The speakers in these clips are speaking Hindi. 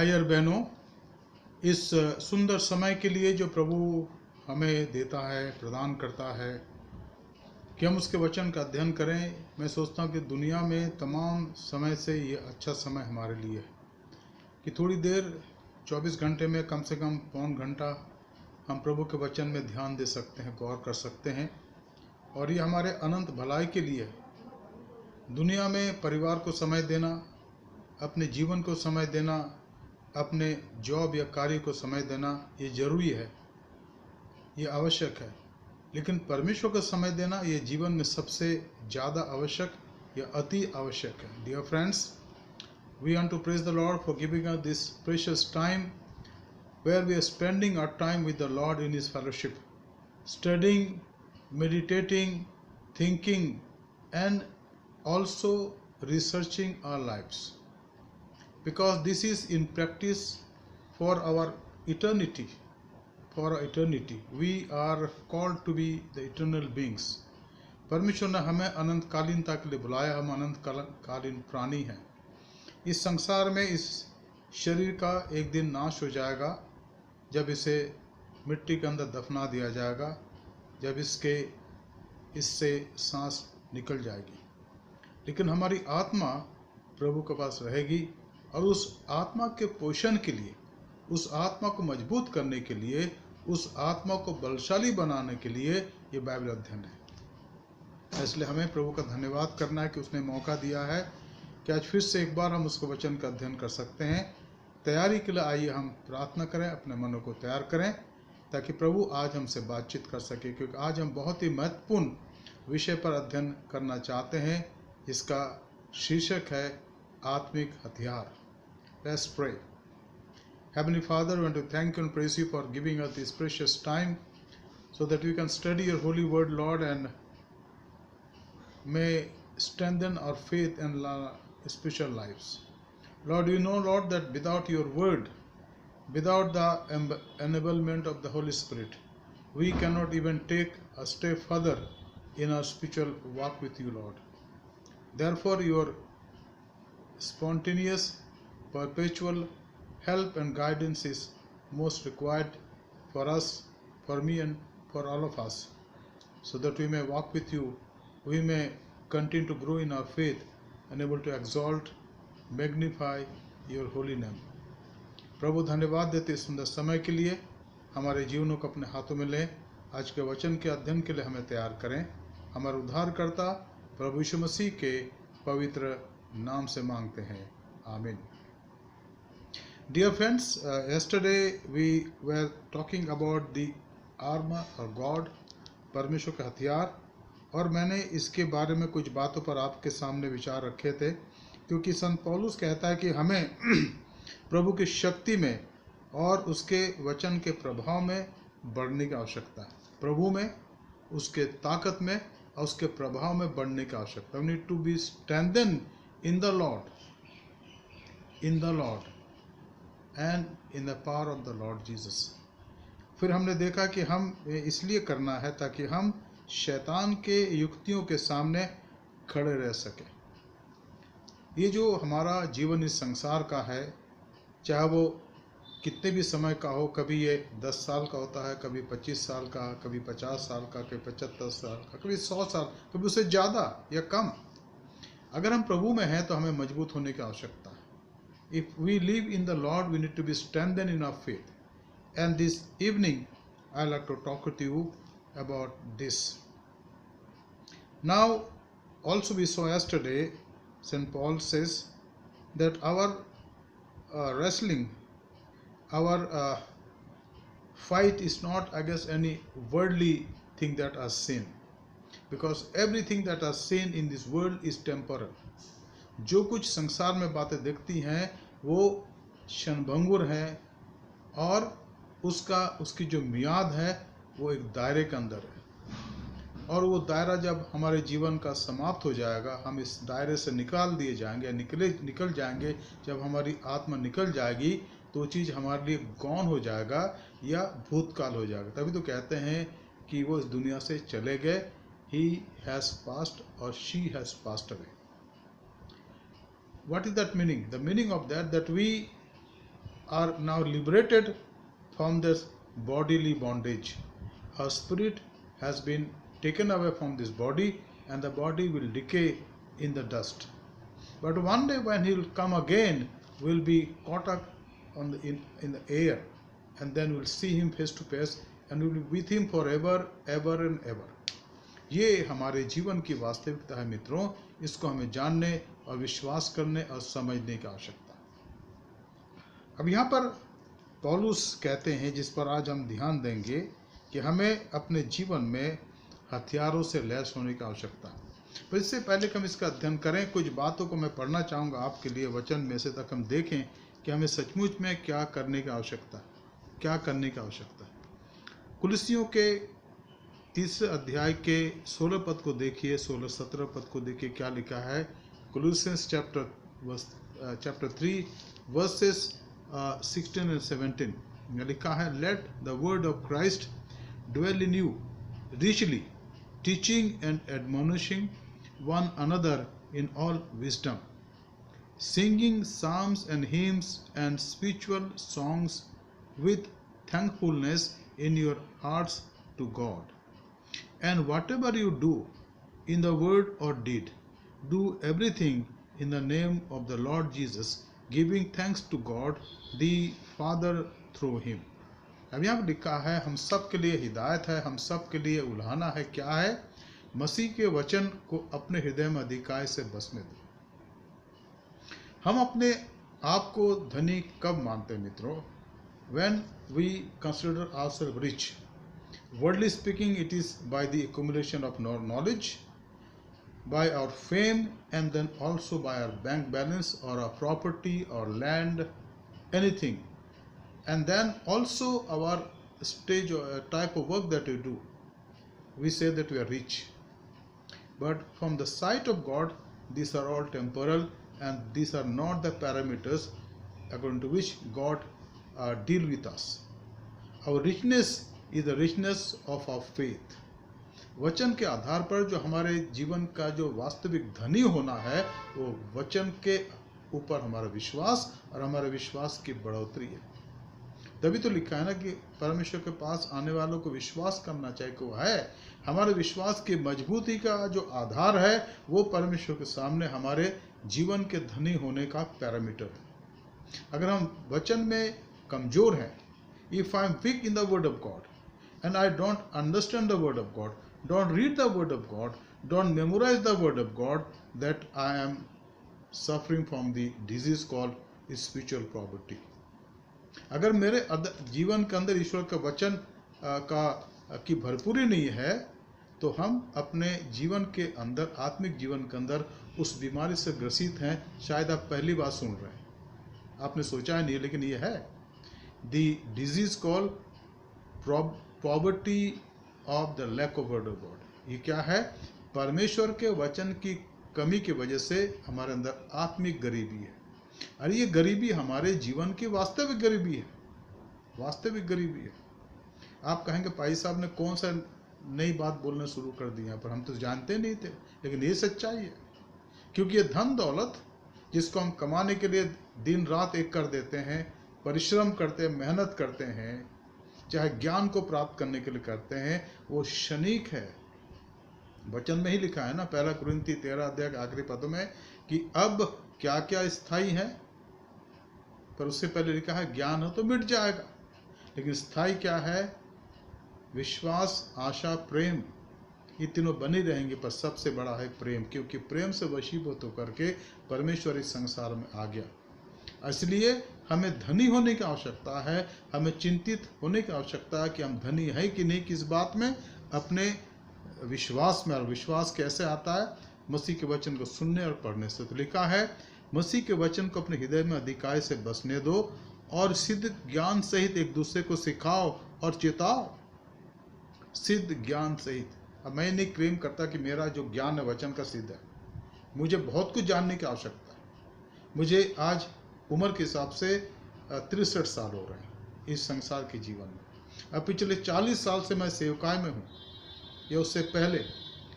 भाई और बहनों, इस सुंदर समय के लिए जो प्रभु हमें देता है, प्रदान करता है कि हम उसके वचन का अध्ययन करें, मैं सोचता हूँ कि दुनिया में तमाम समय से ये अच्छा समय हमारे लिए है कि थोड़ी देर 24 घंटे में कम से कम पौन घंटा हम प्रभु के वचन में ध्यान दे सकते हैं, गौर कर सकते हैं, और ये हमारे अनंत भलाई के लिए है। दुनिया में परिवार को समय देना, अपने जीवन को समय देना, अपने जॉब या कार्य को समय देना, ये जरूरी है, ये आवश्यक है। लेकिन परमेश्वर को समय देना ये जीवन में सबसे ज़्यादा आवश्यक या अति आवश्यक है। Dear friends, we want to praise the Lord for giving us this precious time where we are spending our time with the Lord in His fellowship, studying, meditating, thinking, and also researching our lives. Because this is in practice for our eternity. For our eternity. We are called to be the eternal beings. परमेश्वर ने हमें अनंतकालीनता के लिए बुलाया, हम अनंतकालीन प्राणी हैं। इस संसार में इस शरीर का एक दिन नाश हो जाएगा, जब इसे मिट्टी के अंदर दफना दिया जाएगा, जब इससे सांस निकल जाएगी। लेकिन हमारी आत्मा प्रभु के पास रहेगी, और उस आत्मा के पोषण के लिए, उस आत्मा को मजबूत करने के लिए, उस आत्मा को बलशाली बनाने के लिए ये बाइबल अध्ययन है। इसलिए हमें प्रभु का धन्यवाद करना है कि उसने मौका दिया है कि आज फिर से एक बार हम उसके वचन का अध्ययन कर सकते हैं। तैयारी के लिए आइए हम प्रार्थना करें, अपने मनों को तैयार करें, ताकि प्रभु आज हमसे बातचीत कर सके, क्योंकि आज हम बहुत ही महत्वपूर्ण विषय पर अध्ययन करना चाहते हैं, जिसका शीर्षक है आत्मिक हथियार। Let's pray. Heavenly Father, I want to thank you and praise you for giving us this precious time so that we can study your holy word, Lord, and may strengthen our faith and spiritual lives. Lord, you know, Lord, that without your word, without the enablement of the Holy Spirit, we cannot even take a step further in our spiritual walk with you, Lord. Therefore, your spontaneous, perpetual help and guidance is most required for us, for me, and for all of us, so that we may walk with you, we may continue to grow in our faith and able to exalt, magnify your holy name. प्रभु, धन्यवाद देते इस सुंदर समय के लिए। हमारे जीवनों को अपने हाथों में लें, आज के वचन के अध्ययन के लिए हमें तैयार करें। हमारे उद्धारकर्ता प्रभु यीशु मसीह के पवित्र नाम से मांगते हैं, आमीन। Dear friends, yesterday we were talking about the armor of God, परमेश्वर के हथियार, और मैंने इसके बारे में कुछ बातों पर आपके सामने विचार रखे थे, क्योंकि संत पौलुस कहता है कि हमें प्रभु की शक्ति में और उसके वचन के प्रभाव में बढ़ने की आवश्यकता है। प्रभु में, उसके ताकत में और उसके प्रभाव में बढ़ने की आवश्यकता है। We need to be strengthened in the Lord, and in the power of the Lord Jesus. फिर हमने देखा कि हम इसलिए करना है ताकि हम शैतान के युक्तियों के सामने खड़े रह सकें। ये जो हमारा जीवन इस संसार का है, चाहे वो कितने भी समय का हो, कभी ये 10 साल का होता है, कभी 25 साल का, कभी 50 साल का, कभी 75 साल का, कभी 100 साल, कभी उससे ज़्यादा या कम, अगर हम प्रभु में हैं तो हमें मजबूत होने की आवश्यकता है। If we live in the Lord, we need to be strengthened in our faith. And this evening, I'd like to talk with you about this. Now, also we saw yesterday, St. Paul says that our wrestling, our fight is not against any worldly thing that are seen, because everything that are seen in this world is temporal. जो कुछ संसार में बातें दिखती हैं वो क्षणभंगुर हैं, और उसकी जो मियाद है वो एक दायरे के अंदर है, और वो दायरा जब हमारे जीवन का समाप्त हो जाएगा, हम इस दायरे से निकाल दिए जाएंगे, निकल जाएंगे। जब हमारी आत्मा निकल जाएगी तो वो चीज़ हमारे लिए गौन हो जाएगा या भूतकाल हो जाएगा। तभी तो कहते हैं कि वो इस दुनिया से चले गए, ही हैज़ पास्ड और she has passed away. What is that meaning? The meaning of that we are now liberated from this bodily bondage. Our spirit has been taken away from this body, and the body will decay in the dust. But one day when he will come again, we'll be caught up in the air, and then we'll see him face to face, and we'll be with him forever, ever and ever. ये हमारे जीवन की वास्तविकता है मित्रों, इसको हमें जानने और विश्वास करने और समझने की आवश्यकता है। अब यहाँ पर पौलुस कहते हैं, जिस पर आज हम ध्यान देंगे, कि हमें अपने जीवन में हथियारों से लैस होने की आवश्यकता है। पर इससे पहले कि हम इसका अध्ययन करें, कुछ बातों को मैं पढ़ना चाहूँगा आपके लिए वचन में से, तक हम देखें कि हमें सचमुच में क्या करने की आवश्यकता है, क्या करने की आवश्यकता है। कुलुस्सियों के 3 अध्याय के 16 पद को देखिए, 16-17 पद को देखिए, क्या लिखा है। कोलोसियंस चैप्टर 3 वर्सेस 16 and 17 में लिखा है, let the word of Christ dwell in you richly, teaching and admonishing one another in all wisdom, singing psalms and hymns and spiritual songs with thankfulness in your hearts to God. And whatever you do in the word or deed, do everything in the name of the Lord Jesus, giving thanks to God the Father through him. अब यहाँ पर लिखा है, हम सब के लिए हिदायत है, हम सब के लिए उल्हाना है। क्या है? मसीह के वचन को अपने हृदय में अधिकाय से बसने दो। हम अपने आप को धनी कब मानते हैं मित्रों? When we consider ourselves rich. Worldly speaking, it is by the accumulation of knowledge, by our fame, and then also by our bank balance or our property or land, anything. And then also our stage or type of work that we do. We say that we are rich. But from the sight of God, these are all temporal, and these are not the parameters according to which God deal with us. Our richness is the richness of our faith. वचन के आधार पर जो हमारे जीवन का जो वास्तविक धनी होना है, वो वचन के ऊपर हमारा विश्वास और हमारे विश्वास की बढ़ोतरी है। तभी तो लिखा है ना कि परमेश्वर के पास आने वालों को विश्वास करना चाहिए कि वो है। हमारे विश्वास की मजबूती का जो आधार है, वो परमेश्वर के सामने हमारे जीवन के धनी होने का पैरामीटर है। अगर हम वचन में कमजोर हैं, if I am weak in the word of God and I don't understand the word of God, don't read the word of God, don't memorize the word of God, that I am suffering from the disease called spiritual poverty. अगर मेरे जीवन के अंदर ईश्वर के वचन की भरपूरी नहीं है, तो हम अपने जीवन के अंदर, आत्मिक जीवन के अंदर उस बीमारी से ग्रसित हैं। शायद आप पहली बार सुन रहे हैं, आपने सोचा नहीं, लेकिन ये है the disease call poverty of the lack of word of God. ये क्या है? परमेश्वर के वचन की कमी की वजह से हमारे अंदर आत्मिक गरीबी है। और ये गरीबी हमारे जीवन की वास्तविक गरीबी है, वास्तविक गरीबी है। आप कहेंगे भाई साहब ने कौन सा नई बात बोलना शुरू कर दी यहाँ पर, हम तो जानते नहीं थे, लेकिन ये सच्चाई है। क्योंकि ये धन दौलत जिसको हम कमाने के लिए दिन रात एक कर देते हैं, परिश्रम करते हैं, मेहनत करते हैं, चाहे ज्ञान को प्राप्त करने के लिए करते हैं, वो क्षणिक है। वचन में ही लिखा है ना, 1 कुरिन्थी 13 अध्याय के आखिरी पदों में, कि अब क्या क्या स्थायी है, पर उससे पहले लिखा है ज्ञान हो तो मिट जाएगा, लेकिन स्थायी क्या है? विश्वास, आशा, प्रेम, ये तीनों बने रहेंगे, पर सबसे बड़ा है प्रेम, क्योंकि प्रेम से वशीभूत होकर के परमेश्वर इस संसार में आ गया। इसलिए हमें धनी होने की आवश्यकता है, हमें चिंतित होने की आवश्यकता है कि हम धनी है कि नहीं, किस बात में? अपने विश्वास में। और विश्वास कैसे आता है? मसीह के वचन को सुनने और पढ़ने से। तो लिखा है, मसीह के वचन को अपने हृदय में अधिकाय से बसने दो और सिद्ध ज्ञान सहित एक दूसरे को सिखाओ और चेताओ। सिद्ध ज्ञान सहित। अब मैं नहीं क्लेम करता कि मेरा जो ज्ञान है वचन का सिद्ध है, मुझे बहुत कुछ जानने की आवश्यकता है। मुझे आज उम्र के हिसाब से 63 साल हो रहे हैं इस संसार के जीवन में। अब पिछले 40 साल से मैं सेवकाई में हूँ, या उससे पहले,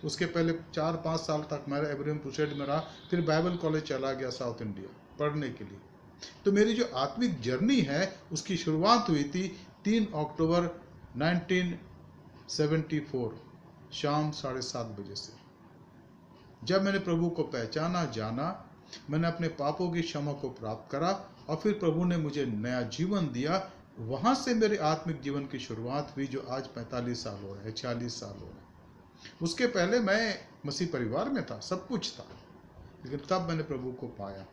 उसके पहले 4-5 साल तक मेरा एब्राहम क्रूसेड में रहा। फिर बाइबल कॉलेज चला गया साउथ इंडिया पढ़ने के लिए। तो मेरी जो आत्मिक जर्नी है उसकी शुरुआत हुई थी 3 अक्टूबर 1974 शाम 7:30 बजे से। जब मैंने प्रभु को पहचाना, जाना, मैंने अपने पापों की क्षमा को प्राप्त करा और फिर प्रभु ने मुझे नया जीवन दिया। वहाँ से मेरे आत्मिक जीवन की शुरुआत हुई, जो आज 45 साल हो रहे हैं, 46 साल हो रहे हैं। उसके पहले मैं मसीह परिवार में था, सब कुछ था, लेकिन तब मैंने प्रभु को पाया।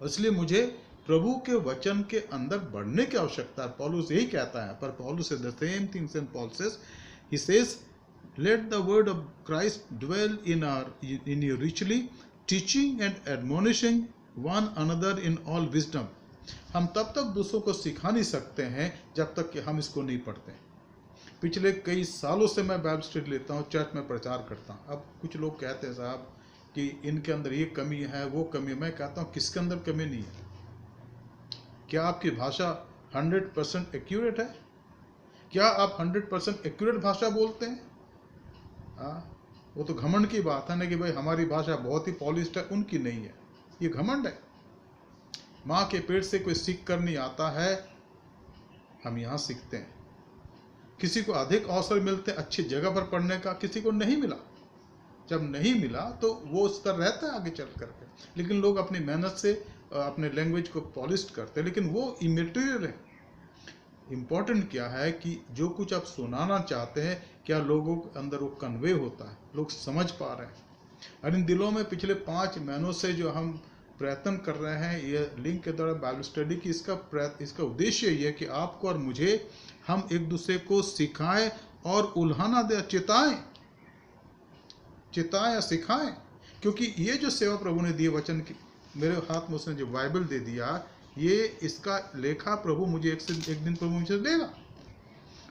इसलिए मुझे प्रभु के वचन के अंदर बढ़ने की आवश्यकता है। पौलुस यही कहता है, पर पौलुस से the same things and Paul says, he says, let the word of Christ dwell in you richly, teaching and admonishing one another in all wisdom. हम तब तक दूसरों को सिखा नहीं सकते हैं जब तक कि हम इसको नहीं पढ़ते। पिछले कई सालों से मैं बाइबल स्टडी लेता हूँ, चर्च में प्रचार करता हूँ। अब कुछ लोग कहते हैं साहब कि इनके अंदर ये कमी है, वो कमी है। मैं कहता हूँ किसके अंदर कमी नहीं है? क्या आपकी भाषा 100% एक्यूरेट है? क्या आप 100% एक्यूरेट भाषा बोलते हैं? वो तो घमंड की बात है ना कि भाई हमारी भाषा बहुत ही पॉलिश्ड है, उनकी नहीं है। ये घमंड है। माँ के पेट से कोई सीख कर नहीं आता है, हम यहाँ सीखते हैं। किसी को अधिक अवसर मिलते हैं अच्छी जगह पर पढ़ने का, किसी को नहीं मिला। जब नहीं मिला तो वो स्तर रहता है आगे चल करके, लेकिन लोग अपनी मेहनत से अपने लैंग्वेज को पॉलिश करते हैं, लेकिन वो इमेटीरियल है। इम्पोर्टेंट क्या है कि जो कुछ आप सुनाना चाहते हैं, क्या लोगों के अंदर वो कन्वे होता है, लोग समझ पा रहे हैं। और इन दिलों में पिछले 5 महीनों से जो हम प्रयत्न कर रहे हैं ये लिंक के द्वारा बाइबल स्टडी की, इसका उद्देश्य ये है कि आपको और मुझे, हम एक दूसरे को सिखाएं और उल्हाना दे, चिताएं या सिखाएं। क्योंकि ये जो सेवा प्रभु ने दी वचन की, मेरे हाथ में उसने जो बाइबल दे दिया, ये इसका लेखा प्रभु मुझे एक दिन प्रभु मुझे देगा।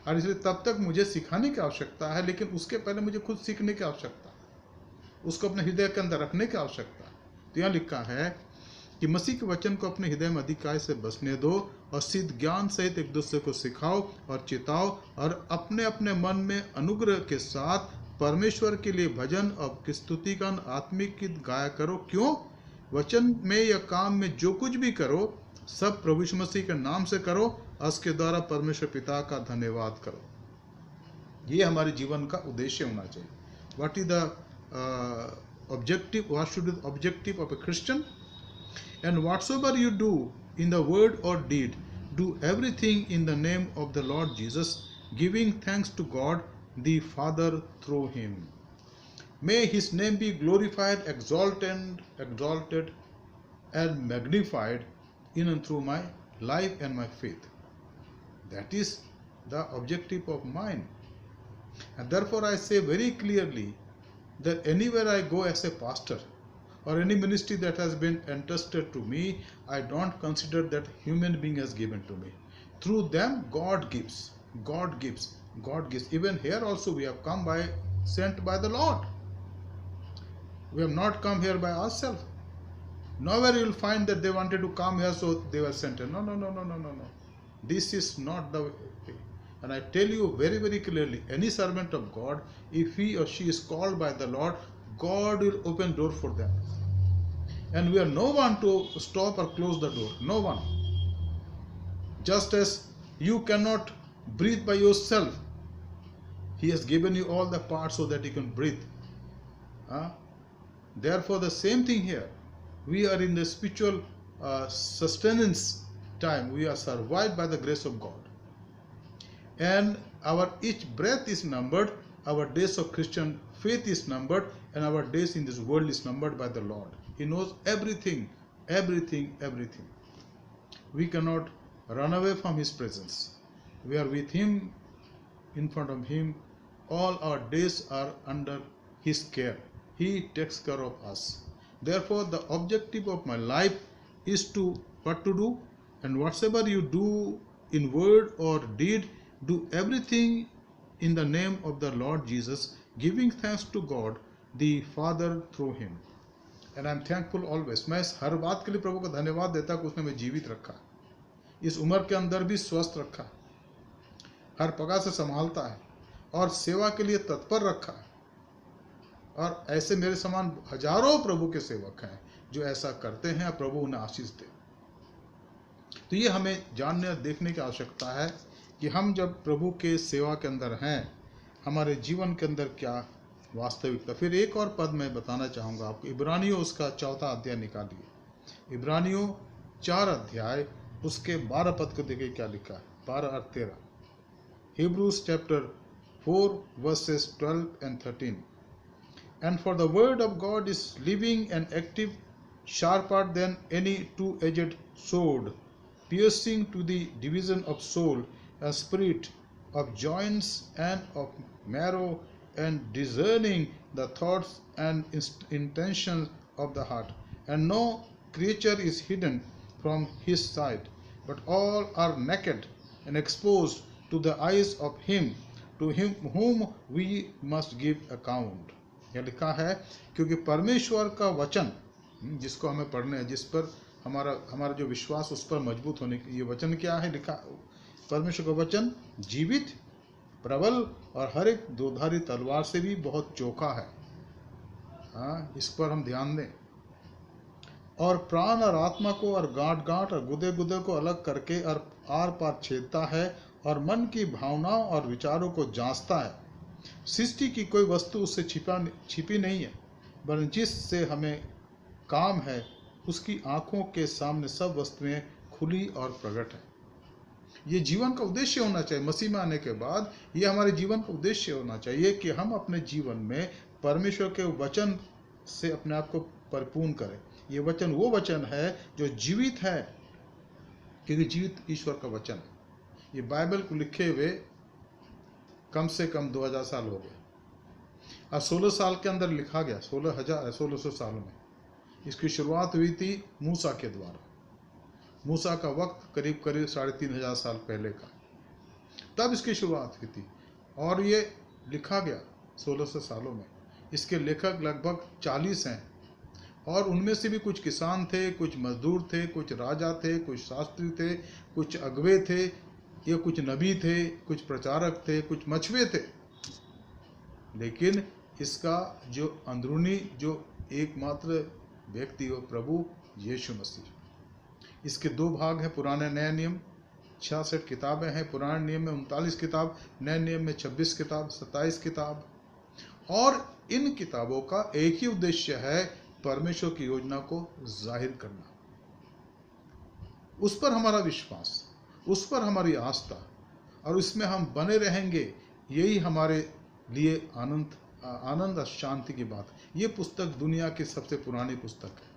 और इसलिए तब तक मुझे सिखाने की आवश्यकता है, लेकिन उसके पहले मुझे खुद सीखने की आवश्यकता है, उसको अपने हृदय के अंदर रखने की आवश्यकता है। तो यहाँ लिखा है कि मसीह के वचन को अपने हृदय में अधिकाय से बसने दो और सिद्ध ज्ञान सहित एक दूसरे को सिखाओ और चिताओ, और अपने अपने मन में अनुग्रह के साथ परमेश्वर के लिए भजन और स्तुतिगान आत्मिक गीत गाया करो। क्यों? वचन में या काम में जो कुछ भी करो, सब प्रभु यीशु मसीह के नाम से करो और उसके द्वारा परमेश्वर पिता का धन्यवाद करो। ये हमारे जीवन का उद्देश्य होना चाहिए। What is the objective, what should be the objective of a Christian? And whatsoever you do in the word or deed, do everything in the name of the Lord Jesus, giving thanks to God the Father through him. May his name be glorified, exalted and magnified in and through my life and my faith. That is the objective of mine. And therefore I say very clearly that anywhere I go as a pastor or any ministry that has been entrusted to me, I don't consider that human being has given to me. Through them, God gives. God gives. God gives. Even here also we have come sent by the Lord. We have not come here by ourselves. Nowhere you will find that they wanted to come here so they were sent here. No. This is not the way. And I tell you very, very clearly, any servant of God, if he or she is called by the Lord, God will open door for them. And we are no one to stop or close the door. No one. Just as you cannot breathe by yourself, he has given you all the parts so that you can breathe. Therefore, the same thing here. We are in the spiritual sustenance time. We are survived by the grace of God. And our each breath is numbered, our days of Christian faith is numbered, and our days in this world is numbered by the Lord. He knows everything. We cannot run away from his presence. We are with him, in front of him. All our days are under his care. He takes care of us. Therefore, the objective of my life is what to do, and whatsoever you do in word or deed, do everything in the name of the Lord Jesus, giving thanks to God the Father through him. And I am thankful always. मैं हर बात के लिए प्रभु को धन्यवाद देता कि उसने मुझे जीवित रखा, इस उम्र के अंदर भी स्वस्थ रखा, हर प्रकार से संभालता है और सेवा के लिए तत्पर रखा है। और ऐसे मेरे समान हजारों प्रभु के सेवक हैं जो ऐसा करते हैं, प्रभु उन्हें आशीष दे। तो ये हमें जानने और देखने की आवश्यकता है कि हम जब प्रभु के सेवा के अंदर हैं, हमारे जीवन के अंदर क्या वास्तविकता। फिर एक और पद मैं बताना चाहूँगा आपको, इब्रानियों उसका 4वां अध्याय निकालिए। इब्रानियों 4 अध्याय उसके 12 पद को देखिए क्या लिखा है, 12 और 13। Hebrews chapter 4 verses 12 and 13. And for the word of God is living and active, sharper than any two-edged sword, piercing to the division of soul and spirit, of joints and of marrow, and discerning the thoughts and intentions of the heart. And no creature is hidden from his sight, but all are naked and exposed to the eyes of him to whom we must give account. यह लिखा है, क्योंकि परमेश्वर का वचन जिसको हमें पढ़ने हैं, जिस पर हमारा जो विश्वास उस पर मजबूत होने की, ये वचन क्या है लिखा, परमेश्वर का वचन जीवित, प्रबल और हर एक दोधारी तलवार से भी बहुत चोखा है। हाँ, इस पर हम ध्यान दें। और प्राण और आत्मा को और गांठ गांठ और गुदे गुदे को अलग करके और आर पार छेदता है और मन की भावनाओं और विचारों को जांचता है। सृष्टि की कोई वस्तु उससे छिपी नहीं है, वरन जिससे हमें काम है उसकी आंखों के सामने सब वस्तुएं खुली और प्रकट है। ये जीवन का उद्देश्य होना चाहिए। मसीह में आने के बाद ये हमारे जीवन का उद्देश्य होना चाहिए कि हम अपने जीवन में परमेश्वर के वचन से अपने आप को परिपूर्ण करें। ये वचन वो वचन है जो जीवित है, क्योंकि जीवित ईश्वर का वचन है। ये बाइबल को लिखे हुए कम से कम 2000 साल हो गए और 16 साल के अंदर लिखा गया, 1600 सालों में। इसकी शुरुआत हुई थी मूसा के द्वारा। मूसा का वक्त करीब 3500 साल पहले का, तब इसकी शुरुआत हुई थी और ये लिखा गया 1600 सालों में। इसके लेखक लगभग 40 हैं और उनमें से भी कुछ किसान थे, कुछ मजदूर थे, कुछ राजा थे, कुछ शास्त्री थे, कुछ अगवे थे, ये कुछ नबी थे, कुछ प्रचारक थे, कुछ मछुए थे। लेकिन इसका जो अंदरूनी जो एकमात्र व्यक्ति हो प्रभु यीशु मसीह। इसके 2 भाग हैं, पुराने नए नियम 66 किताबें हैं, पुराने नियम में 39 किताब, नए नियम में 26 किताब, 27 किताब। और इन किताबों का एक ही उद्देश्य है, परमेश्वर की योजना को जाहिर करना। उस पर हमारा विश्वास, उस पर हमारी आस्था, और उसमें हम बने रहेंगे, यही हमारे लिए आनंद और शांति की बात है। ये पुस्तक दुनिया की सबसे पुरानी पुस्तक है,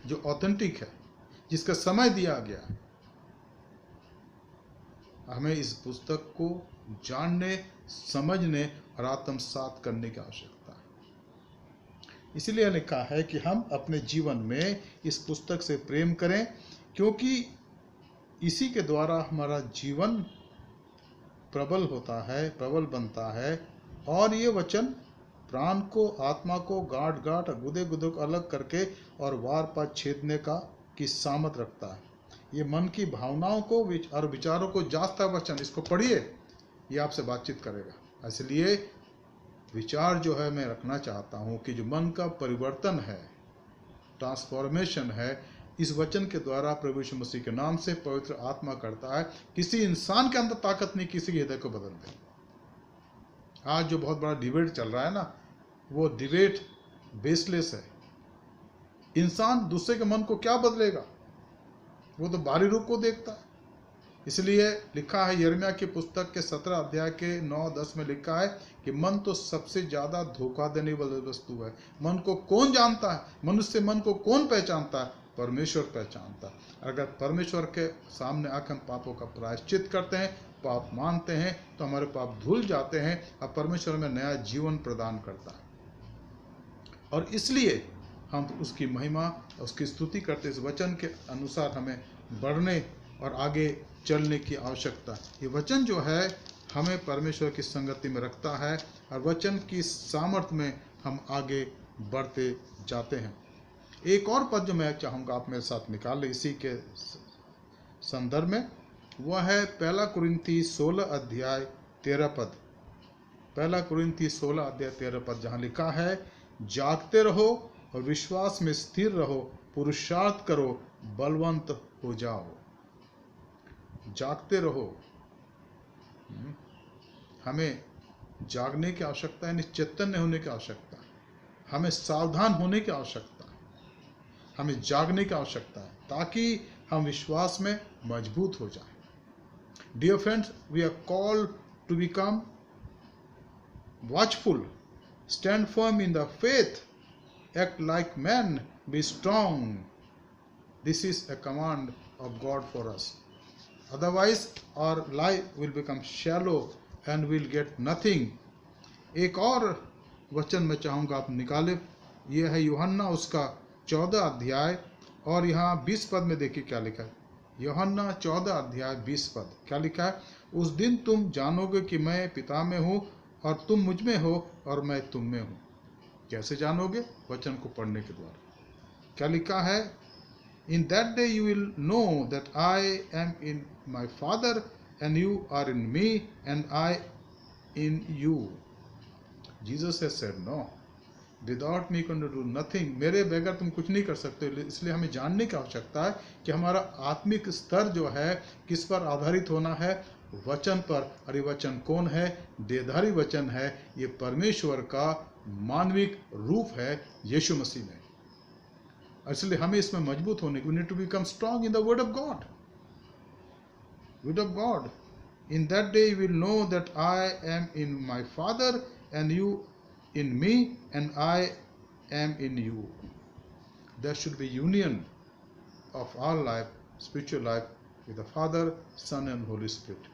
जो ऑथेंटिक है, जिसका समय दिया गया है। हमें इस पुस्तक को जानने, समझने और आत्मसात करने की आवश्यकता है। इसलिए लिखा है कि हम अपने जीवन में इस पुस्तक से प्रेम करें, क्योंकि इसी के द्वारा हमारा जीवन प्रबल होता है, प्रबल बनता है। और ये वचन प्राण को, आत्मा को गांठ गांठ और गुदे गुदे को अलग करके और वार पार छेदने की सामर्थ रखता है। ये मन की भावनाओं को और विचारों को जांचता वचन। इसको पढ़िए, ये आपसे बातचीत करेगा। इसलिए विचार जो है मैं रखना चाहता हूँ कि जो मन का परिवर्तन है, ट्रांसफॉर्मेशन है, इस वचन के द्वारा प्रभु यीशु मसीह के नाम से पवित्र आत्मा करता है। किसी इंसान के अंदर ताकत नहीं किसी के हृदय को बदल दे। आज जो बहुत बड़ा डिबेट चल रहा है ना, वो डिबेट बेसलेस है। इंसान दूसरे के मन को क्या बदलेगा, वो तो बाहरी रूप को देखता है। इसलिए लिखा है यिर्मयाह की पुस्तक के 17 अध्याय के 9-10 में लिखा है कि मन तो सबसे ज्यादा धोखा देने वाली वस्तु है। मन को कौन जानता है? मनुष्य मन को कौन पहचानता है? परमेश्वर पहचानता है। अगर परमेश्वर के सामने आकर हम पापों का प्रायश्चित करते हैं, पाप मानते हैं, तो हमारे पाप धुल जाते हैं और परमेश्वर में नया जीवन प्रदान करता है। और इसलिए हम उसकी महिमा, उसकी स्तुति करते। इस वचन के अनुसार हमें बढ़ने और आगे चलने की आवश्यकता है। ये वचन जो है हमें परमेश्वर की संगति में रखता है और वचन की सामर्थ्य में हम आगे बढ़ते जाते हैं। एक और पद जो मैं चाहूँगा आप मेरे साथ निकाल लें इसी के संदर्भ में, वह है 1 कुरिन्थी 16 अध्याय 13 पद। 1 कुरिन्थी 16 अध्याय 13 पद, जहाँ लिखा है, जागते रहो और विश्वास में स्थिर रहो, पुरुषार्थ करो, बलवंत हो जाओ। जागते रहो। हमें जागने की आवश्यकता है, चैतन्य होने की आवश्यकता है, हमें सावधान होने की आवश्यकता है, हमें जागने की आवश्यकता है ताकि हम विश्वास में मजबूत हो जाएं। Dear friends, we are called to become watchful, stand firm in the faith, act like men, be strong. This is a command of God for us. Otherwise, our life will become shallow and we'll get nothing. एक और वचन मैं चाहूँगा आप निकाले, ये है यूहन्ना उसका 14 अध्याय और यहाँ 20 पद में देखिए क्या लिखा है। यूहन्ना 14 अध्याय 20 पद क्या लिखा है? उस दिन तुम जानोगे कि मैं पिता में हूँ और तुम मुझ में हो और मैं तुम में हूँ। कैसे जानोगे? वचन को पढ़ने के द्वारा। क्या लिखा है? In that day you will know that I am in my Father and you are in me and I in you. Jesus has said no. Without me you can do nothing. मेरे बगैर तुम कुछ नहीं कर सकते। इसलिए हमें जानने की आवश्यकता है कि हमारा आत्मिक स्तर जो है किस पर आधारित होना है? वचन पर। और ये वचन कौन है? देहधारी वचन है। ये परमेश्वर का मानविक रूप है यीशु मसीह में। इसलिए हमें इसमें मजबूत होने की, we need to become strong in the word of God. Word of God. In that day you will know that I am in my Father and you in me and I am in you. There should be union of our life, spiritual life, with the Father, Son and Holy Spirit.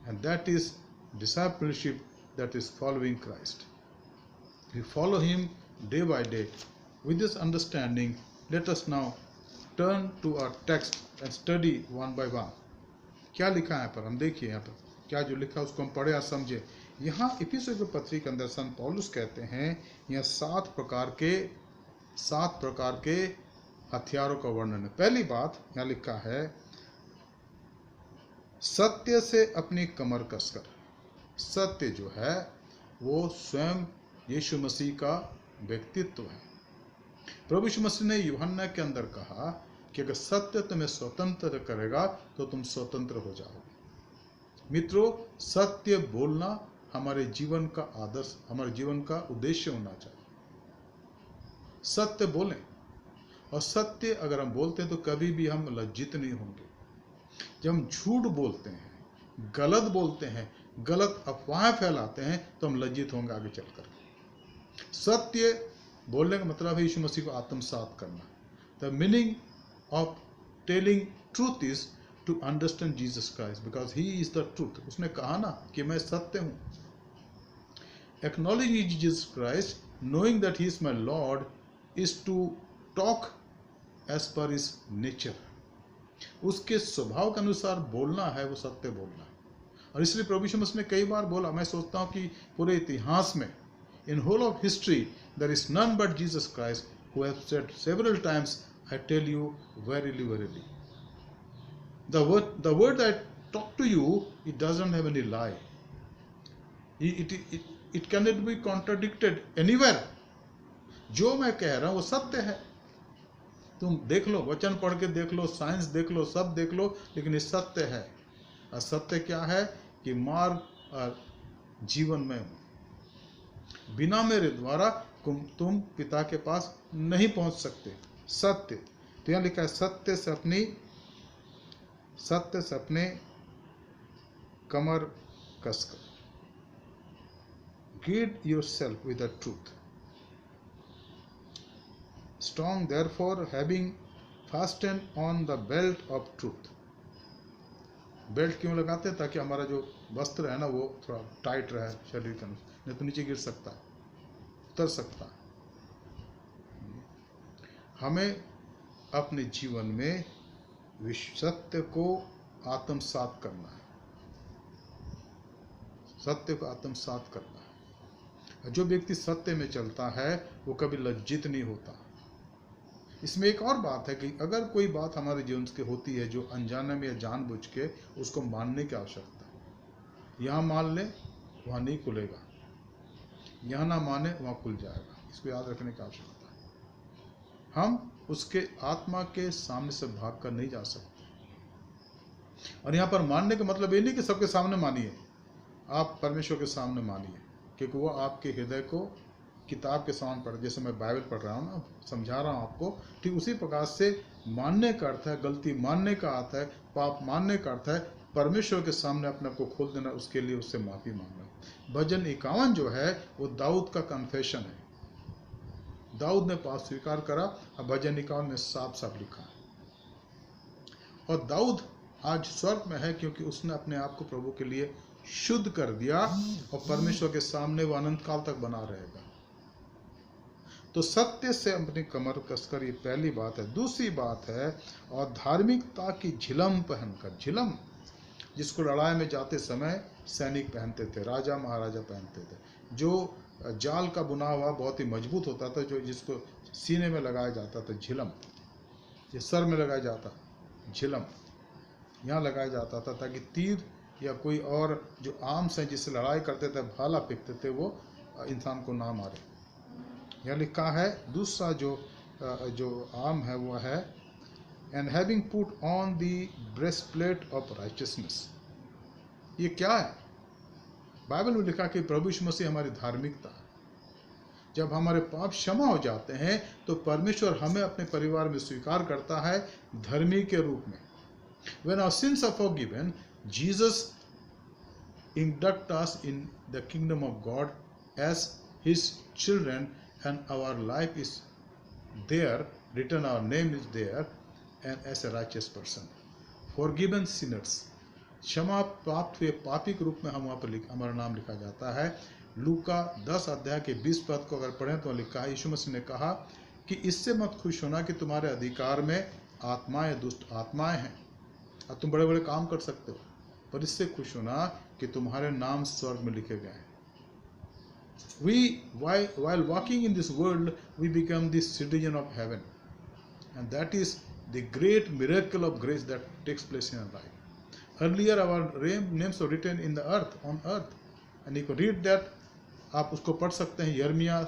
And that is discipleship, that is following Christ. We follow him day by day. With this understanding, let us now turn to our text and study one by one. क्या लिखा है यहाँ पर? हम देखिए यहाँ पर क्या जो लिखा है उसको हम पढ़े और समझे। यहाँ इफिसियों की पत्री के अंदर संत पौलुस कहते हैं यहाँ 7 प्रकार के हथियारों का वर्णन है। पहली बात यहाँ लिखा है, सत्य से अपनी कमर कसकर। सत्य जो है वो स्वयं यीशु मसीह का व्यक्तित्व है। प्रभु यीशु मसीह ने यूहन्ना के अंदर कहा कि अगर सत्य तुम्हें स्वतंत्र करेगा तो तुम स्वतंत्र हो जाओगे। मित्रों, सत्य बोलना हमारे जीवन का आदर्श, हमारे जीवन का उद्देश्य होना चाहिए। सत्य बोलें, और सत्य अगर हम बोलते हैं तो कभी भी हम लज्जित नहीं होंगे। जब हम झूठ बोलते हैं, गलत बोलते हैं, गलत अफवाहें फैलाते हैं तो हम लज्जित होंगे आगे चलकर। सत्य बोलने का मतलब है यीशु मसीह को आत्मसात करना। The meaning of telling truth is to understand Jesus Christ because he is the truth. उसने कहा ना कि मैं सत्य हूं। Acknowledging Jesus Christ, knowing that he is my Lord, is to talk as per his nature. उसके स्वभाव के अनुसार बोलना है, वो सत्य बोलना है। और इसलिए प्रभु यीशु मसीह ने कई बार बोला, मैं सोचता हूं कि पूरे इतिहास में, in whole of history, there is none but Jesus Christ who has said several times, I tell you verily, verily. The word that I talk to you, it doesn't have any lie. It cannot be contradicted anywhere. जो मैं कह रहा हूँ वो सत्य है। तुम देख लो, वचन पढ़ के देख लो, साइंस देख लो, सब देख लो, लेकिन ये सत्य है। और सत्य क्या है? कि मार्ग और जीवन में बिना मेरे द्वारा तुम पिता के पास नहीं पहुंच सकते। सत्य तो यहां लिखा है, सत्य से अपने कमर कसकर। Gird yourself with the truth. Strong therefore having fastened on the belt of truth. Belt क्यों लगाते हैं? ताकि हमारा जो वस्त्र है ना वो थोड़ा टाइट रहे शरीर के अनुसार, नहीं तो नीचे गिर सकता है, उतर सकता है। हमें अपने जीवन में सत्य को आत्मसात करना है। सत्य को आत्मसात करना है। जो व्यक्ति सत्य में चलता है वो कभी लज्जित नहीं होता। इसमें एक और बात है कि अगर कोई बात हमारे जीवन की होती है जो अनजाने में या जानबूझ के, उसको मानने की आवश्यकता है। यहाँ मान ले, वहाँ नहीं खुलेगा। यहाँ ना माने, वहाँ खुल जाएगा। इसको याद रखने की आवश्यकता है। हम उसके आत्मा के सामने से भाग कर नहीं जा सकते। और यहाँ पर मानने का मतलब ये नहीं कि सबके सामने मानिए, आप परमेश्वर के सामने मानिए, क्योंकि वो आपके हृदय को किताब के समान पढ़, जैसे मैं बाइबल पढ़ रहा हूँ ना, समझा रहा हूँ आपको, ठीक उसी प्रकार से मानने का अर्थ है, गलती मानने का अर्थ है, पाप मानने का अर्थ है परमेश्वर के सामने अपने आप को खोल देना, उसके लिए उससे माफ़ी मांगना। भजन 51 जो है वो दाऊद का कन्फेशन है। दाऊद ने पाप स्वीकार करा, अब भजन 51 में साफ साफ लिखा है। और दाऊद आज स्वर्ग में है क्योंकि उसने अपने आप को प्रभु के लिए शुद्ध कर दिया, और परमेश्वर के सामने वो अनंत काल तक बना रहेगा। तो सत्य से अपनी कमर कसकर, ये पहली बात है। दूसरी बात है, और धार्मिकता की झिलम पहनकर, झिलम जिसको लड़ाई में जाते समय सैनिक पहनते थे, राजा महाराजा पहनते थे, जो जाल का बुना हुआ बहुत ही मजबूत होता था, जो जिसको सीने में लगाया जाता था, झिलम, ये सर में लगाया जाता, झिलम यहाँ लगाया जाता था, ताकि तीर या कोई और जो आर्म्स हैं जिससे लड़ाई करते थे, भाला फेंकते थे, वो इंसान को ना मारे। यहाँ लिखा है दूसरा जो आर्म है वो है, and having put on the breastplate of righteousness. ये क्या है? बाइबल में लिखा कि प्रभु यीशु मसीह हमारी धार्मिकता है। जब हमारे पाप क्षमा हो जाते हैं तो परमेश्वर हमें अपने परिवार में स्वीकार करता है धर्मी के रूप में। When our sins are forgiven, Jesus inducts us in the kingdom of God as His children, and our life is there, written, our name is there, and as a righteous person. Forgiven sinners, क्षमा प्राप्त हुए पापी के रूप में हम वहाँ पर हमारा नाम लिखा जाता है। लूका 10 अध्याय के 20 पद को अगर पढ़ें तो लिखा है, यीशु मसीह ने कहा कि इससे मत खुश होना कि तुम्हारे अधिकार में आत्माएं, दुष्ट आत्माएं हैं, और तुम बड़े बड़े काम कर सकते हो, पर इससे खुश होना कि तुम्हारे नाम स्वर्ग में लिखे गए हैं। While walking in this world, we become the citizen of heaven, and that is the great miracle of grace that takes place in our life. Earlier, our names were written in the earth, on earth, and you can read that. आप उसको पढ़ सकते हैं, यर्मिया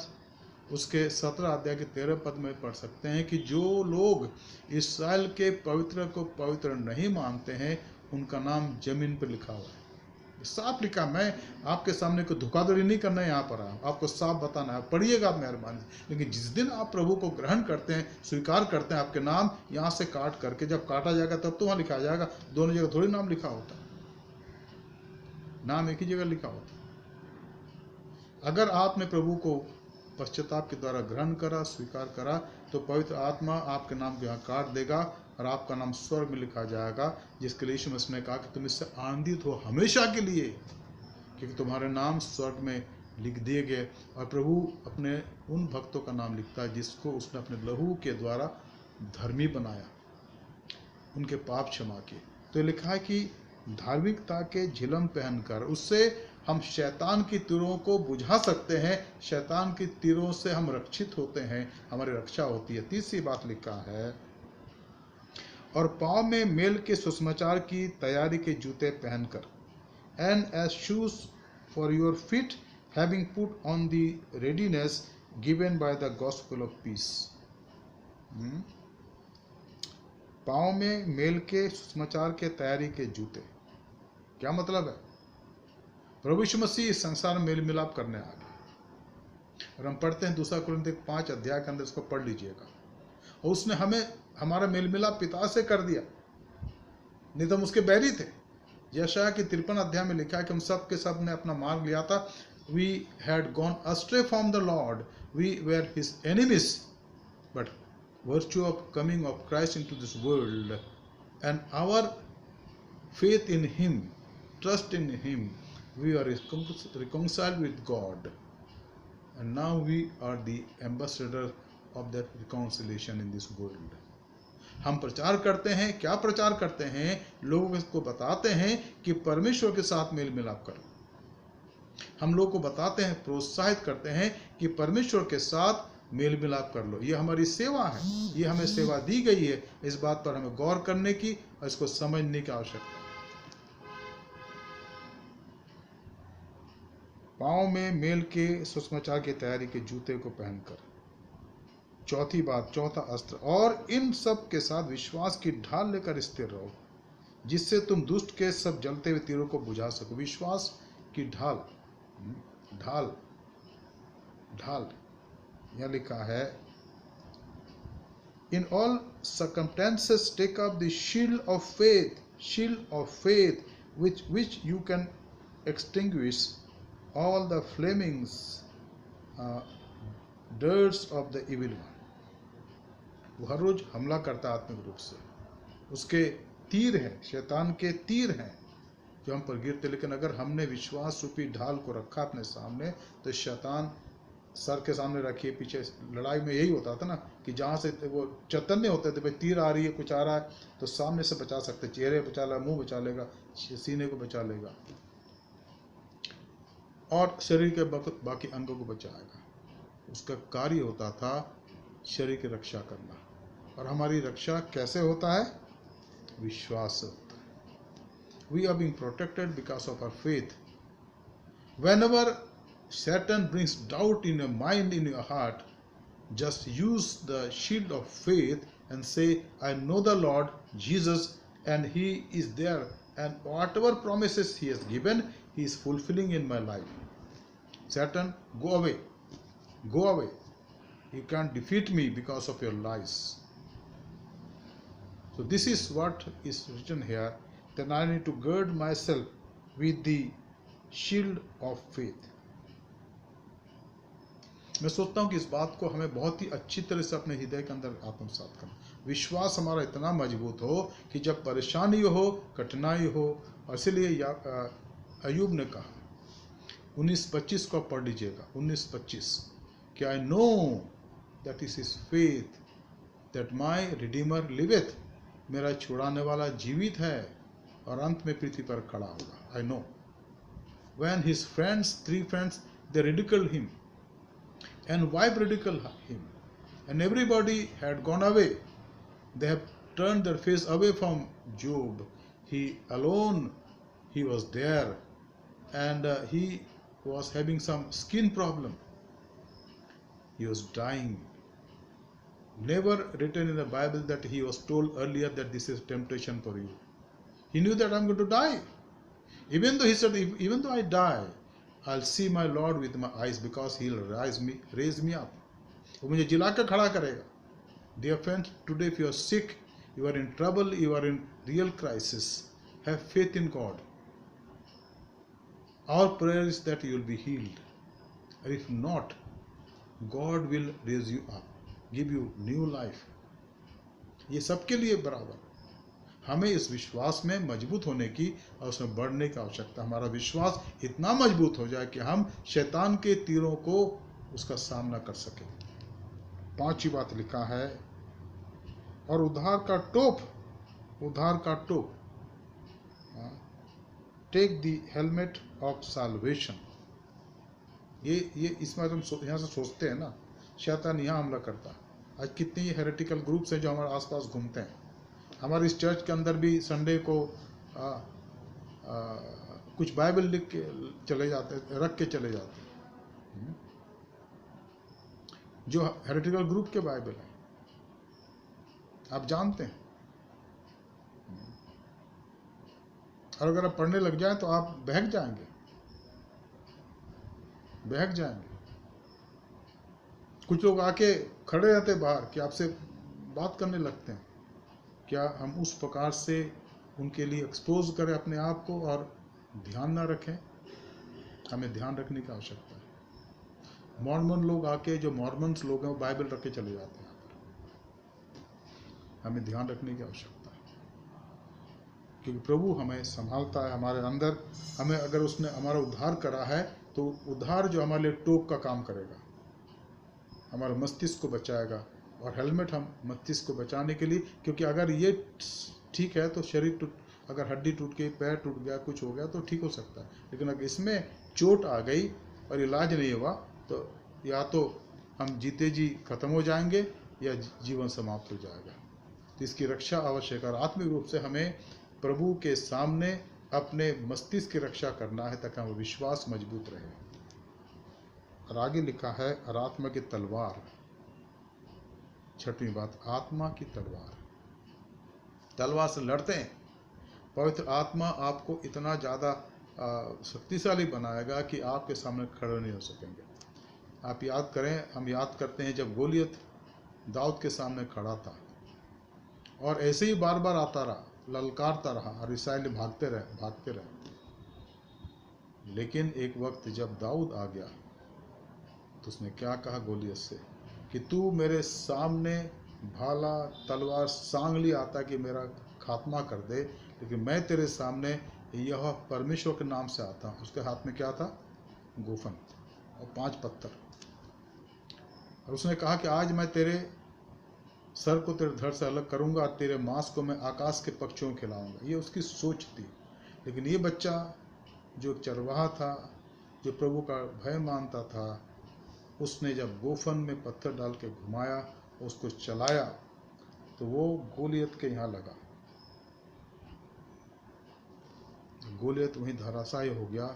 उसके 17 अध्याय के 13 पद में पढ़ सकते हैं कि जो लोग इस्राएल के पवित्र को पवित्र नहीं मानते हैं, उनका नाम जमीन पर लिखा हुआ है। साफ लिखा। मैं आपके सामने कोई धोखाधड़ी नहीं करना है, यहाँ पर आपको साफ बताना है, पढ़िएगा आप मेहरबानी से। लेकिन जिस दिन आप प्रभु को ग्रहण करते हैं, स्वीकार करते हैं, आपके नाम यहाँ से काट करके जब काटा जाएगा तब तो वहाँ लिखा जाएगा। दोनों जगह थोड़ी नाम लिखा होता है, नाम एक ही जगह लिखा होता है। अगर आपने प्रभु को पश्चाताप के द्वारा ग्रहण करा, स्वीकार करा, तो पवित्र आत्मा आपके नाम को यहाँ काट देगा और आपका नाम स्वर्ग में लिखा जाएगा, जिसके लिए यीशु मसीह ने कहा कि तुम इससे आनंदित हो हमेशा के लिए, क्योंकि तुम्हारे नाम स्वर्ग में लिख दिए गए। और प्रभु अपने उन भक्तों का नाम लिखता है जिसको उसने अपने लहू के द्वारा धर्मी बनाया, उनके पाप क्षमा किए। तो लिखा है कि धार्मिकता के झिलम पहनकर उससे हम शैतान की तीरों को बुझा सकते हैं, शैतान की तीरों से हम रक्षित होते हैं, हमारी रक्षा होती है। तीसरी बात लिखा है, और पाँव में मेल के सुसमाचार की तैयारी के जूते पहनकर, and as shoes for your feet having put on the readiness given by the gospel of peace. पाँव में मेल के सुसमाचार के तैयारी के जूते, क्या मतलब है? प्रभु यीशु मसीह इस संसार में मेल मिलाप करने आ गए, और हम पढ़ते हैं 2 कुरिन्थियों 5 अध्याय के अंदर, इसको पढ़ लीजिएगा। और उसने हमें हमारा मेल मिलाप पिता से कर दिया, नहीं तो हम उसके बैरी थे। यशायाह की 53 अध्याय में लिखा है कि हम सब के सब ने अपना मार्ग लिया था। We had gone astray from the Lord, we were his enemies, but virtue of coming of Christ into this world and our faith in him, trust in him, we are reconciled with God, and now we are the ambassador of that reconciliation in this world. हम प्रचार करते हैं, क्या प्रचार करते हैं? लोगों को बताते हैं कि परमेश्वर के साथ मेल मिलाप करो। हम लोगों को बताते हैं, प्रोत्साहित करते हैं कि परमेश्वर के साथ मेल मिलाप कर लो। ये हमारी सेवा है, ये हमें सेवा दी गई है। इस बात पर हमें गौर करने की और इसको समझने की आवश्यकता है। पाँव में मेल के सुसमाचार की तैयारी के जूते को पहनकर। चौथी बात, चौथा अस्त्र, और इन सब के साथ विश्वास की ढाल लेकर स्थिर रहो। जिससे तुम दुष्ट के सब जलते हुए तीरों को बुझा सको। विश्वास की ढाल, ढाल, ढाल, यह लिखा है, in all circumstances take up the shield of faith which you can extinguish all the flaming darts of the evil one। वो हर रोज हमला करता है आत्मिक रूप से, उसके तीर हैं, शैतान के तीर हैं जो हम पर गिरते, लेकिन अगर हमने विश्वास रूपी ढाल को रखा अपने सामने तो शैतान सर के सामने रखिए, पीछे लड़ाई में यही होता था ना कि जहाँ से वो चैतन्य होते थे, भाई तीर आ रही है, कुछ आ रहा है, तो सामने से बचा सकते, चेहरे बचा लेगा, मुंह बचा लेगा, सीने को बचा लेगा और शरीर के बाकी अंगों को बचाएगा। उसका कार्य होता था शरीर की रक्षा करना। और हमारी रक्षा कैसे होता है? विश्वास से होता है। We are being protected because of our faith. Whenever Satan brings doubt in your mind, in your heart, just use the shield of faith and say, I know the Lord Jesus and He is there, and whatever promises He has given, He is fulfilling in my life. Satan, go away. Go away. You can't defeat me because of your lies. So this is what is written here, that I need to gird myself with the shield of faith. मैं सोचता हूँ कि इस बात को हमें बहुत ही अच्छी तरह से अपने हृदय के अंदर आत्मसात करना। विश्वास हमारा इतना मजबूत हो कि जब परेशानी हो, कठिनाई हो, और इसलिए अय्यूब ने कहा 19:25 को पढ़ लीजिएगा, 19:25, कि I know that is his faith that my redeemer liveth, मेरा छुड़ाने वाला जीवित है और अंत में पृथ्वी पर खड़ा होगा। I know. When his friends, 3 friends, they ridiculed him, and wife ridiculed him, and everybody had gone away. They have turned their face away from Job. He alone, he was there, and he was having some skin problem. He was dying. Never written in the Bible that he was told earlier that this is temptation for you. He knew that I'm going to die. Even though he said, even though I die, I'll see my Lord with my eyes because he'll raise me up. वो मुझे जिला कर खड़ा करेगा. Dear friends, today if you are sick, you are in trouble, you are in real crisis, have faith in God. Our prayer is that you will be healed. And if not, God will raise you up, give you new life. ये सबके लिए बराबर। हमें इस विश्वास में मजबूत होने की और उसमें बढ़ने की आवश्यकता। हमारा विश्वास इतना मजबूत हो जाए कि हम शैतान के तीरों को उसका सामना कर सकें। 5वीं बात लिखा है, और उद्धार का टोप, take the helmet of salvation. ये इसमें हम यहाँ से सोचते हैं ना, शैतान यहाँ हमला करता है। आज कितने हेरेटिकल ग्रुप्स हैं जो हमारे आसपास घूमते हैं। हमारे इस चर्च के अंदर भी संडे को कुछ बाइबल लिख के चले जाते, रख के चले जाते हैं, जो हेरेटिकल ग्रुप के बाइबल है, आप जानते हैं। और अगर आप पढ़ने लग जाए तो आप बहक जाएंगे। कुछ लोग आके खड़े रहते बाहर कि आपसे बात करने लगते हैं। क्या हम उस प्रकार से उनके लिए एक्सपोज करें अपने आप को और ध्यान ना रखें? हमें ध्यान रखने की आवश्यकता है। मॉर्मन लोग आके, जो मॉर्मन्स लोग हैं, वो बाइबल रख के चले जाते हैं। हमें ध्यान रखने की आवश्यकता है, क्योंकि प्रभु हमें संभालता है। हमारे अंदर हमें, अगर उसने हमारा उद्धार करा है तो उद्धार जो हमारे लिए टोक का काम करेगा, हमारे मस्तिष्क को बचाएगा। और हेलमेट हम मस्तिष्क को बचाने के लिए, क्योंकि अगर ये ठीक है तो शरीर अगर हड्डी टूट गई, पैर टूट गया, कुछ हो गया तो ठीक हो सकता है, लेकिन अगर इसमें चोट आ गई और इलाज नहीं हुआ तो या तो हम जीते जी खत्म हो जाएंगे या जीवन समाप्त हो जाएगा। तो इसकी रक्षा आवश्यक है। और आत्मिक रूप से हमें प्रभु के सामने अपने मस्तिष्क की रक्षा करना है ताकि हमारा विश्वास मजबूत रहे। और आगे लिखा है, और आत्मा की तलवार। 6वीं बात, आत्मा की तलवार। तलवार से लड़ते हैं, पवित्र आत्मा आपको इतना ज़्यादा शक्तिशाली बनाएगा कि आपके सामने खड़े नहीं हो सकेंगे। आप याद करें, हम याद करते हैं जब गोलियत दाऊद के सामने खड़ा था और ऐसे ही बार बार आता रहा, ललकारता रहा और इसराइली भागते रहे। लेकिन एक वक्त जब दाऊद आ गया तो उसने क्या कहा गोलियत से कि तू मेरे सामने भाला तलवार सांगली आता कि मेरा खात्मा कर दे, लेकिन मैं तेरे सामने यह परमेश्वर के नाम से आता हूँ। उसके हाथ में क्या था? गोफन और 5 पत्थर। और उसने कहा कि आज मैं तेरे सर को तेरे धड़ से अलग करूंगा और तेरे मांस को मैं आकाश के पक्षियों को खिलाऊंगा। ये उसकी सोच थी। लेकिन ये बच्चा जो चरवाहा था, जो प्रभु का भय मानता था, उसने जब गोफन में पत्थर डाल के घुमाया, उसको चलाया, तो वो गोलियत के यहाँ लगा। गोलियत वहीं धराशायी हो गया।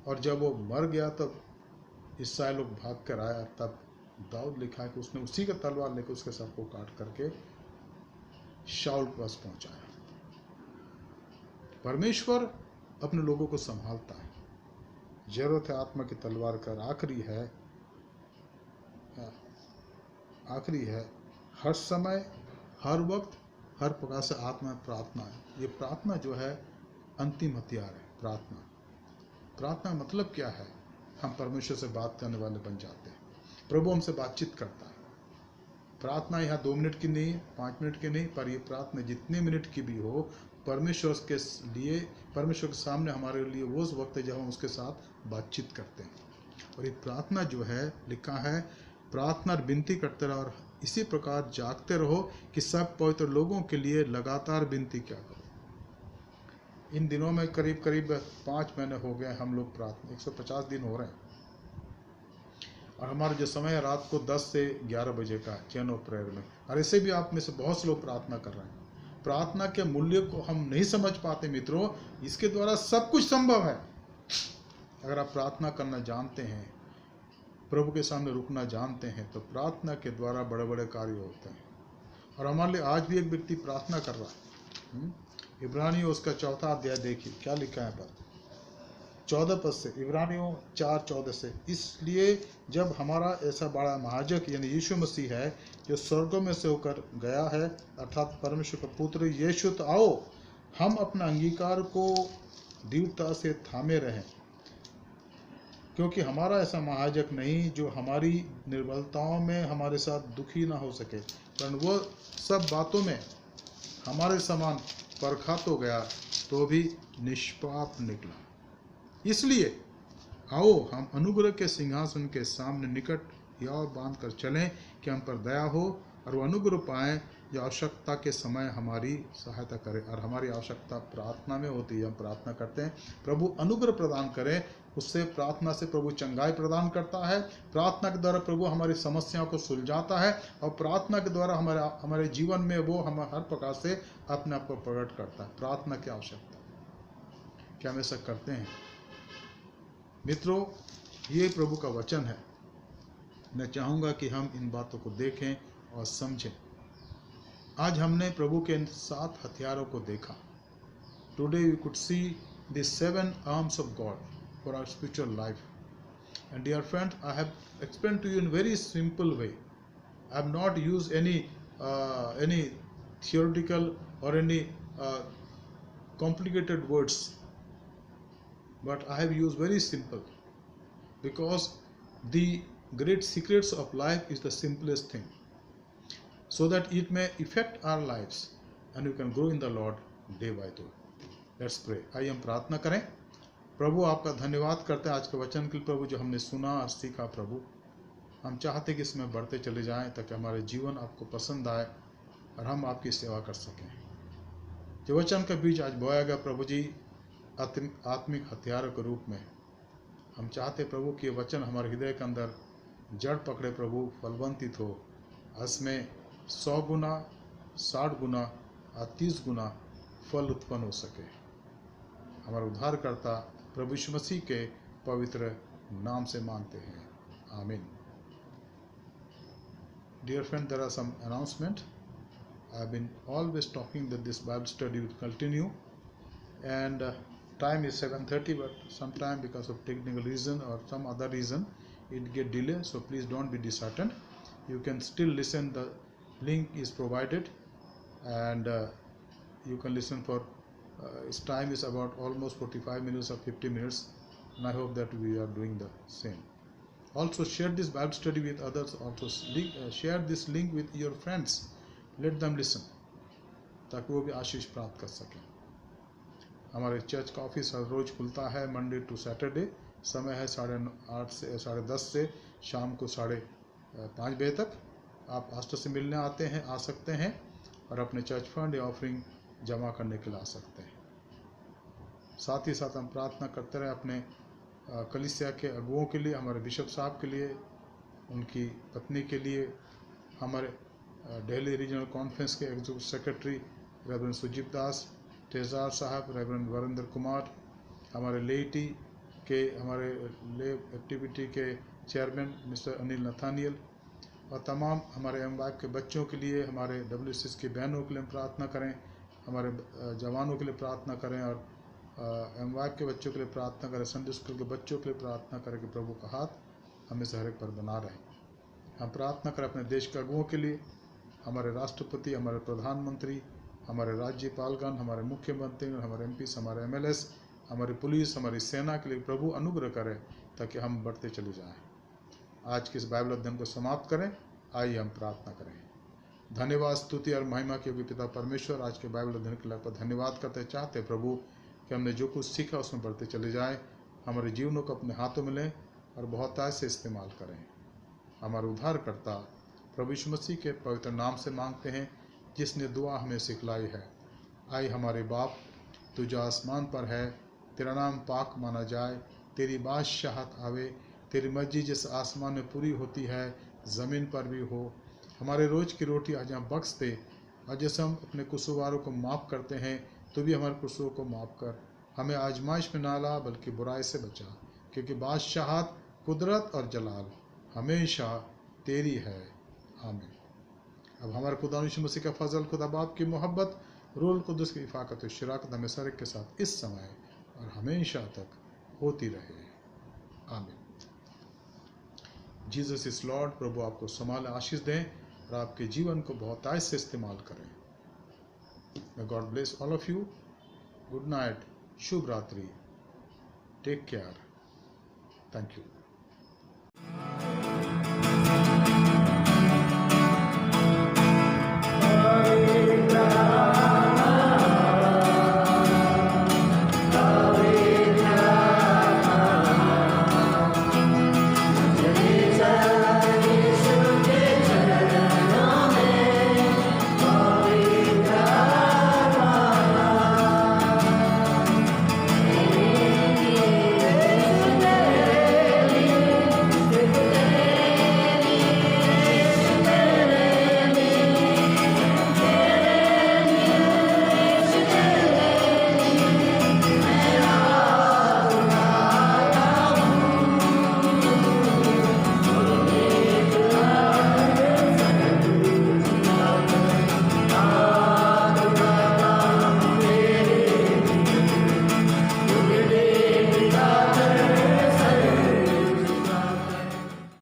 और जब वो मर गया तब इस्राएल लोग भाग कर आया। तब दाऊद लिखा है कि उसने उसी का तलवार लेकर उसके सर को काट करके शाऊल के पास पहुंचाया। परमेश्वर अपने लोगों को संभालता है। जरूरत है आत्मा की तलवार कर। आखिरी है हर समय, हर वक्त, हर प्रकार से आत्मा प्रार्थना है। ये प्रार्थना जो है अंतिम हथियार है। प्रार्थना मतलब क्या है? हम परमेश्वर से बात करने वाले बन जाते हैं। प्रभु हमसे बातचीत करता है। प्रार्थना यहाँ 2 मिनट की नहीं, 5 मिनट की नहीं, पर ये प्रार्थना जितने मिनट की भी हो, परमेश्वर के लिए, परमेश्वर के सामने हमारे लिए वो वक्त है जब हम उसके साथ बातचीत करते हैं। और ये प्रार्थना जो है, लिखा है, प्रार्थना और विनती करते रहो और इसी प्रकार जागते रहो कि सब पवित्र लोगों के लिए लगातार विनती क्या करो। इन दिनों में करीब 5 महीने हो गए हम लोग प्रार्थना, 150 दिन हो रहे हैं। और हमारा जो समय है रात को 10 से 11 बजे का चैन ऑफ प्रेयर में। और ऐसे भी आप में से बहुत से लोग प्रार्थना कर रहे हैं। प्रार्थना के मूल्य को हम नहीं समझ पाते मित्रों। इसके द्वारा सब कुछ संभव है। अगर आप प्रार्थना करना जानते हैं, प्रभु के सामने रुकना जानते हैं, तो प्रार्थना के द्वारा बड़े बड़े कार्य होते हैं। और हमारे लिए आज भी एक व्यक्ति प्रार्थना कर रहा है। इब्रानियों उसका 4था अध्याय देखिए क्या लिखा है पर 14 पद से, इब्रानियों 4:14 से। इसलिए जब हमारा ऐसा बड़ा महायाजक यानी यीशु मसीह है, जो स्वर्गों में से होकर गया है, अर्थात परमेश्वर का पुत्र यीशु, तो आओ हम अपना अंगीकार को दृढ़ता से थामे रहें। क्योंकि हमारा ऐसा महायाजक नहीं जो हमारी निर्बलताओं में हमारे साथ दुखी ना हो सके, परंतु वो सब बातों में हमारे समान परखा तो गया, तो भी निष्पाप निकला। इसलिए आओ हम अनुग्रह के सिंहासन के सामने निकट याव बांध कर चलें कि हम पर दया हो और वो अनुग्रह पाएं जो आवश्यकता के समय हमारी सहायता करे। और हमारी आवश्यकता प्रार्थना में होती है। हम प्रार्थना करते हैं, प्रभु अनुग्रह प्रदान करें। उससे प्रार्थना से प्रभु चंगाई प्रदान करता है। प्रार्थना के द्वारा प्रभु हमारी समस्याओं को सुलझाता है। और प्रार्थना के द्वारा हमारे जीवन में वो हम हर प्रकार से अपने आप को प्रकट करता है। प्रार्थना की आवश्यकता, क्या हम ऐसा करते हैं मित्रों? ये प्रभु का वचन है। मैं चाहूँगा कि हम इन बातों को देखें और समझें। आज हमने प्रभु के इन 7 हथियारों को देखा। Today we could see the 7 arms of God for our spiritual life. And dear friend, I have explain to you in very simple way. I have not use any theoretical और any complicated words, but I have used very simple, because the great secrets of life is the simplest thing, so that it may affect our lives and we can grow in the Lord day by day. Let's pray. आइए हम प्रार्थना करें। प्रभु आपका धन्यवाद करते हैं आज के वचन के लिए प्रभु, जो हमने सुना और सीखा। प्रभु हम चाहते कि इसमें बढ़ते चले जाएं ताकि हमारे जीवन आपको पसंद आए और हम आपकी सेवा कर सकें। जो वचन का बीज आज बोया गया प्रभु जी आत्मिक हथियारों के रूप में, हम चाहते प्रभु कि वचन हमारे हृदय के अंदर जड़ पकड़े प्रभु, फलवंतित हो, इसमें 100 गुना 60 गुना और 30 गुना फल उत्पन्न हो सके। हमारा उद्धारकर्ता प्रभु यीशु मसीह के पवित्र नाम से मांगते हैं, आमीन। Dear friend, there are some announcement. I have been always talking that this Bible study will continue and time is 7:30, but sometime because of technical reason or some other reason it get delayed, so please don't be disheartened. You can still listen. The link is provided, and you can listen for its time is about almost 45 minutes or 50 minutes, and I hope that we are doing the same. Also share this Bible study with others. Also share this link with your friends. Let them listen, ताकि वो भी आशीष प्राप्त कर सकें. हमारे चर्च का ऑफिस हर रोज खुलता है, मंडे टू सैटरडे. समय है 8:30 से 10:30 से शाम को 5:30 बजे तक. आप पास्टर से मिलने आ सकते हैं और अपने चर्च फंड या ऑफरिंग जमा करने के लिए आ सकते हैं. साथ ही साथ हम प्रार्थना करते रहे अपने कलीसिया के अगुओं के लिए, हमारे बिशप साहब के लिए, उनकी पत्नी के लिए, हमारे दिल्ली रीजनल कॉन्फ्रेंस के एग्जीक्यूटिव सेक्रेटरी रेवरेंड सुजीत दास, ट्रेजरर साहब रेवरेंड वरिंदर कुमार, हमारे लेटी के हमारे ले एक्टिविटी के चेयरमैन मिस्टर अनिल नथानियल, और तमाम हमारे एमवाइफ के बच्चों के लिए, हमारे WCS की बहनों के लिए प्रार्थना करें, हमारे जवानों के लिए प्रार्थना करें, और एमवाइफ के बच्चों के लिए प्रार्थना करें, संडे स्कूल के बच्चों के लिए प्रार्थना करें कि प्रभु का हाथ हमें से हर एक पर बना रहे. हम प्रार्थना करें अपने देश के अगुओं के लिए, हमारे राष्ट्रपति, हमारे प्रधानमंत्री, हमारे राज्यपालगण, हमारे मुख्यमंत्री, हमारे MPs, हमारे MLS, हमारी पुलिस, हमारी सेना के लिए प्रभु अनुग्रह करें ताकि हम बढ़ते चले जाएं. आज के इस बाइबल अध्ययन को समाप्त करें. आइए हम प्रार्थना करें. धन्यवाद, स्तुति और महिमा के योग्य पिता परमेश्वर, आज के बाइबल अध्ययन के लिए आपका धन्यवाद करते चाहते प्रभु कि हमने जो कुछ सीखा उसमें बढ़ते चले जाएं, हमारे जीवनों को अपने हाथों में लें और बहुतायत से इस्तेमाल करें. हमारे उद्धारकर्ता प्रभु यीशु मसीह के पवित्र नाम से मांगते हैं, जिसने दुआ हमें सिखलाई है. आए हमारे बाप, तू जो आसमान पर है, तेरा नाम पाक माना जाए, तेरी बादशाहत आवे, तेरी मर्जी जिस आसमान में पूरी होती है ज़मीन पर भी हो. हमारे रोज़ की रोटी आज हम बख्श दे, और जैसे हम अपने कसूरवारों को माफ़ करते हैं, तो भी हमारे कसूरों को माफ़ कर. हमें आजमाइश में ना ला, बल्कि बुराई से बचा, क्योंकि बादशाहत, कुदरत और जलाल हमेशा तेरी है. आमीन. अब हमारे खुदा यीशु मसीह का फजल, खुदा बाप की मोहब्बत, रूह कुदस की इफ़ाक़त और शराकत हमें सर के साथ इस समय और हमेशा तक होती रहे. आमीन. Jesus is Lord. प्रभु आपको संभाल आशीष दें और आपके जीवन को बहुत आयत से इस्तेमाल करें. May God bless all of you. Good night. शुभ रात्रि. Take care. Thank you.